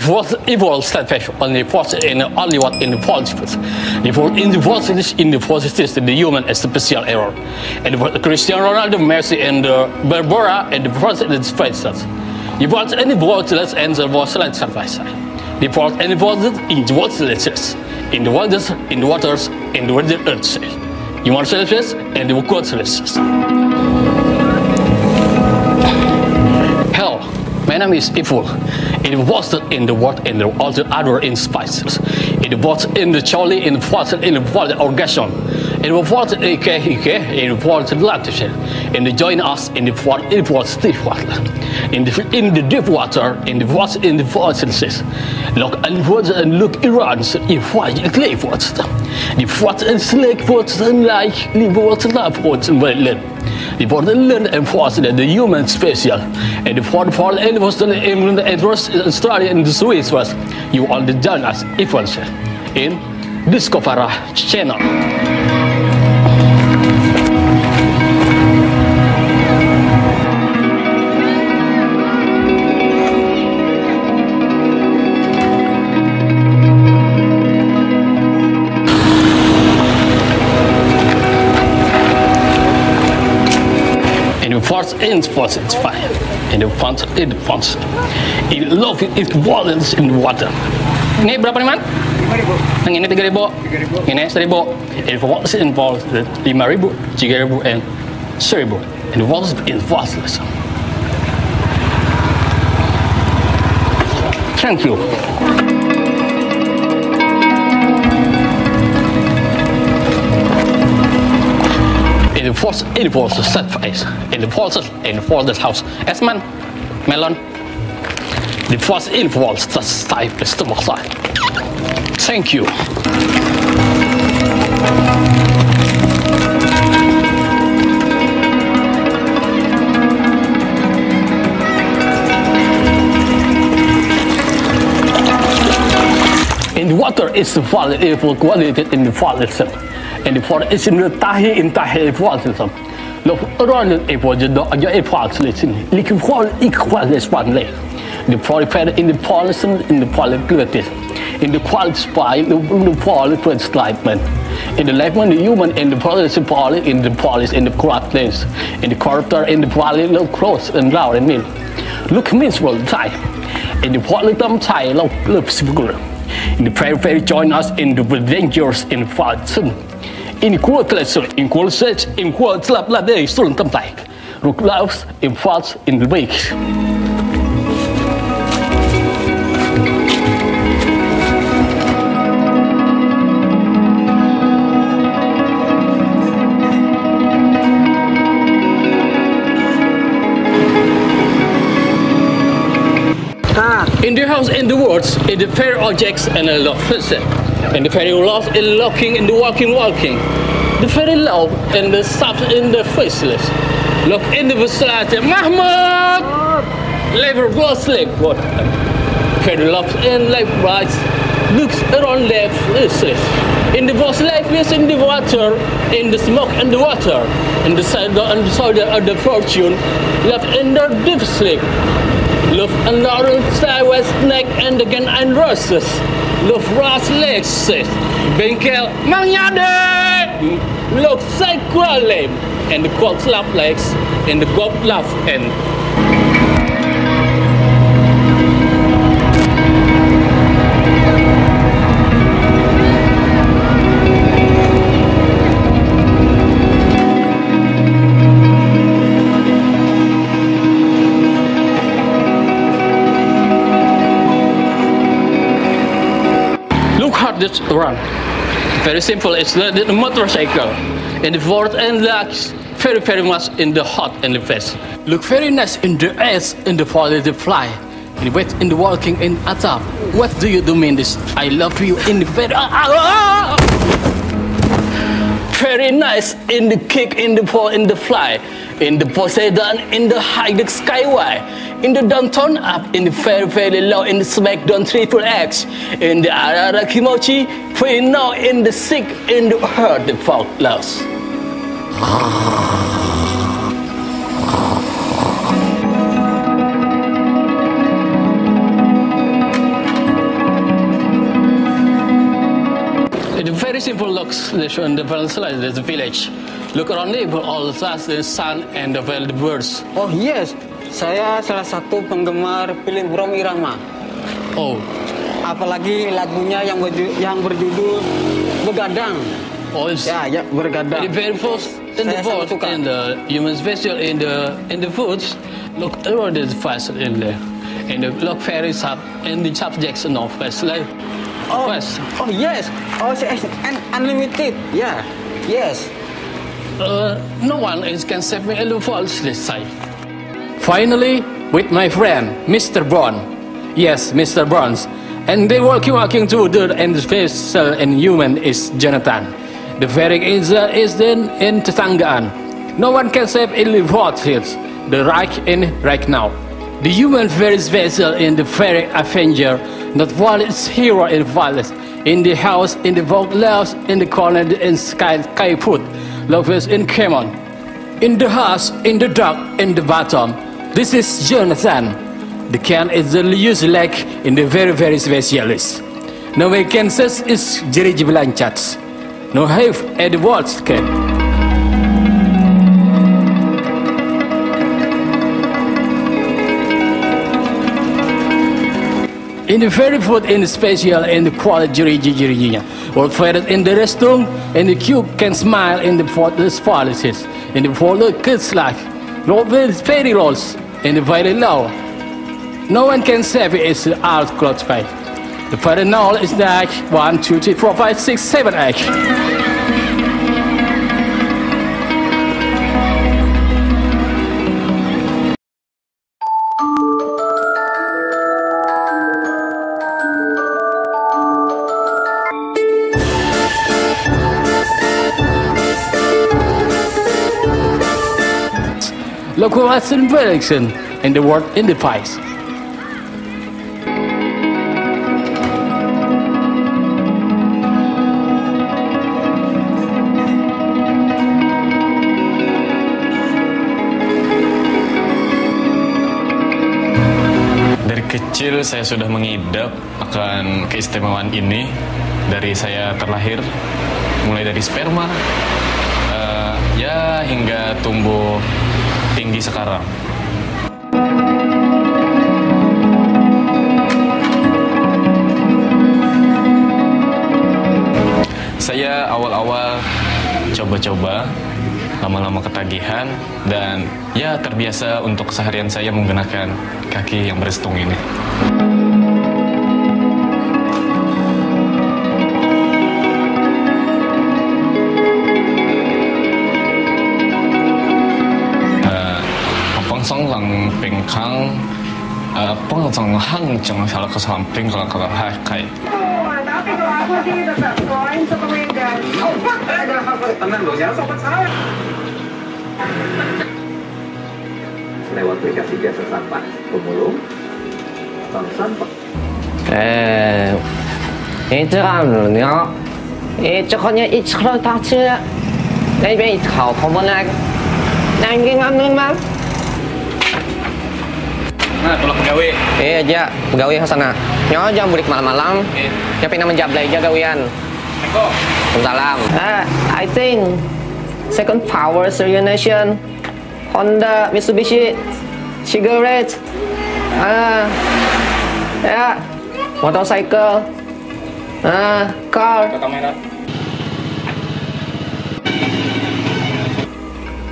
fourth evil steadfast only force in only what in the falsehoods. The fourth in the falsehoods in the falsehoods the human is the special error. And the Cristiano Ronaldo, Messi, and Barbara and the first in its faces. The fourth and the worthless and the worthless sacrifice. The fourth and the worthless in the worthless in the waters, in the waters, in the earth. You want selfless and the worthless. Hell. My name is evil. It was in the word in the all the other in spices. It was in the Charlie in the force in the force orgasm. It was in the force lactation. In the join us in the force it was stiff water. In the deep water in the force in the forces. Look and words and look Iran's if why it lay words. The force and slake words and like the words love words and well the Portland and force the human special and the fourth fall and was the England and Australia and the Swiss was you all the done as equals in Discovarah Channel. Force in force it's fire and the font it fonts it love it balance in water. Ini berapa nih man? Yang ini 3.000, ini 1.000. It was involved 5.000, 3.000 and 1.000 and was in vastness. Thank you. It was a set face in the forces in the forest house. Esman, melon. The force in walls the type is the side. Thank you. In the water is the fall evil quality in the fall itself. And the forest is in the tahi falls itself. Look around it was the dog a falls listen. Liquid fall equal is one leg. The forest in the polish in the polyglottis. In the quality spy, the fall first life man. In the life man, the human in the polish in the polish in the crop place. In the corruptor in the poly low close and loud and mean. Look means well tie. In the polytum tie look simple. In the very join us in the dangers in falls. In quoteless, in quote search, in quote slap la day, stolen them like. Rook loves in falls in the wake. In the house, in the words, in the fair objects and a love person. And the very love in looking in the walking. The very love and the stuff in the faceless. Look in the vicinity, Mahmoud! Labor was like what? Very love and life rights. Looks around left faceless. In the was lifeless in the water, in the smoke and the water, in the side and the soil of the fortune, left in the deep sleep. Love and the side was neck and again and roses. Love ras legs, Benkel Mangyade. Look cyclone and the quad slap legs and the quad laugh and this run. Very simple, it's the motorcycle. And the forward and legs very much in the hot and the vest. Look very nice in the ass, in the fall, the fly. In the wet, in the walking, in a top. What do you do mean this? I love you in the very... Very nice in the kick, in the fall, in the fly. In the Poseidon, in the high, the skyway. In the downtown up, in the very low, in the smackdown triple X. In the Arara Kimochi, very now in the sick, in the hurt, the folk loves. simple looks in the the village. Look around it, all the sun and the birds. Oh yes, saya salah satu penggemar film Rom Irama. Oh, apalagi lagunya yang berjudul Begadang. oh, Ya, Bergadang. the very first in the Saya sangat food, suka. in the human special in the foods. Look around the first in there, and the look very sharp and the subjects of first like. Oh, First. oh yes, oh and unlimited. Yeah, yes. No one can save me in the false side. Finally, with my friend, Mr. Brown. Yes, Mr. Browns. And they walking through the and the special and human is Jonathan. The very is then in Tetanggaan. No one can save in the false the right in right now. The human very special in the very avenger, not violence hero in violence. In the house, in the vault house, in the corner, in sky food. Love is in Kanan. In the house, in the dark, in the bottom. This is Jonathan. The can is the use like in the very specialist. No way can says is Jerry Blanchards. No have at the words can. In the very food, in the special, in the quality, or fed in the restroom, in the cube can smile in the policies, in the follow kids like, not very rolls, in the very low. No one can save it, it's out close by. The very now is like 1, 2, 3, 4, 5, 6, 7, 8. Local election in the world in the pies. Dari kecil saya sudah mengidap akan keistimewaan ini dari saya terlahir, mulai dari sperma ya hingga tumbuh tinggi sekarang. Saya awal-awal coba-coba, lama-lama ketagihan, dan ya terbiasa untuk keseharian saya menggunakan kaki yang berestung ini. Lang pengkang, pengsong hang jeng salah kesamping kalau hai. Tapi kalau aku sih tetap selain sepeda. Ada hafal teman lo ya sobat saya. Lewat aplikasi biasa sampah pemulung, tong sampah. 你这样子你要，这好像一车大车，那边一考同不那，那应该吗？ Nah, tolong pegawai. Iya aja, pegawai sana. Nyo jangan bulik malam-malam. Siapa yang menjablay aja gawian. Salam. I think second power nation, Honda, Mitsubishi, cigarette, ya, motorcycle, car.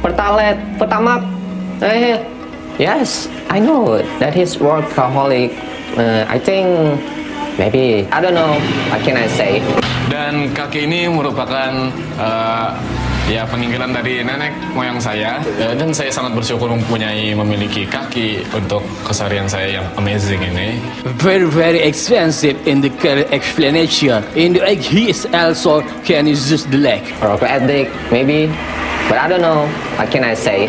Pertalite, Pertamax. Yes, I know that he's workaholic. I think maybe I don't know. What can I say? Dan kaki ini merupakan ya peninggalan dari nenek moyang saya, dan saya sangat bersyukur memiliki kaki untuk keseharian saya yang amazing ini. Very expensive in the explanation. In the egg, he is also can use the leg. Orthopedic, maybe, but I don't know. What can I say?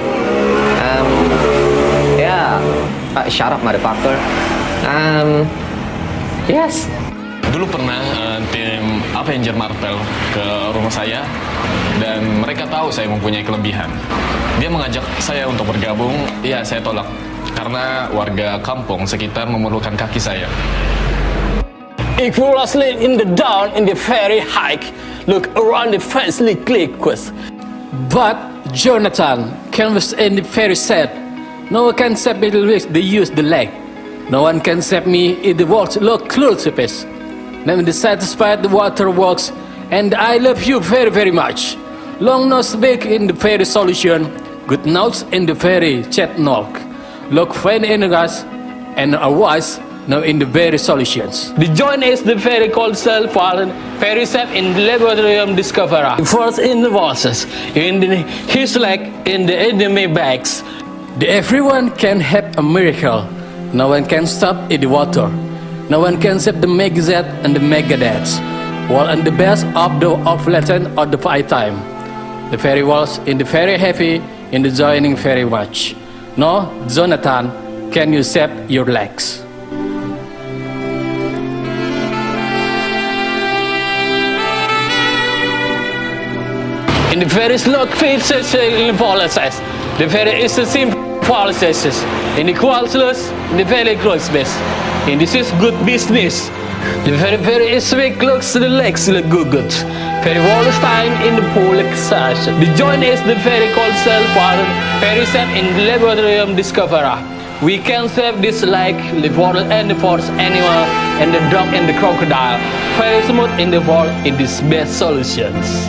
Yeah, shut up, motherfucker. Yes. Dulu pernah tim Avenger Marvel ke rumah saya, dan mereka tahu saya mempunyai kelebihan. Dia mengajak saya untuk bergabung, ya saya tolak karena warga kampung sekitar memerlukan kaki saya. Equally in the down, in the very high, look around the face, click. But Jonathan canvas and the fairy said, no one can save me they use the leg. No one can save me in the water, look close of it. Let me satisfied the water works, and I love you very, very much. Long nose big in the fairy solution, good nose in the fairy chat knock. Look very in the gas, and a wise now in the very solutions. The joint is the fairy called self-fallen, fairy set in the laboratorium Discovarah. First in the vases, in his leg, in the enemy bags. Everyone can have a miracle. No one can stop in the water. No one can save the Megazet and the Megadeths. While in the best of the Latin or the fight time. The fairy was in the very heavy, in the joining very much. No, Jonathan, can you save your legs? In the very slow faces in policies, the very is the same policies. In the qualities, the very close best. And this is good business. The very is weak looks the legs look good. Very volatile in the pool exercise. The joint is the very called self-fallen, very set in the laboratorium Discovarah. We can save this like the water and the forest animal and the dog and the crocodile. Very smooth in the world in these best solutions.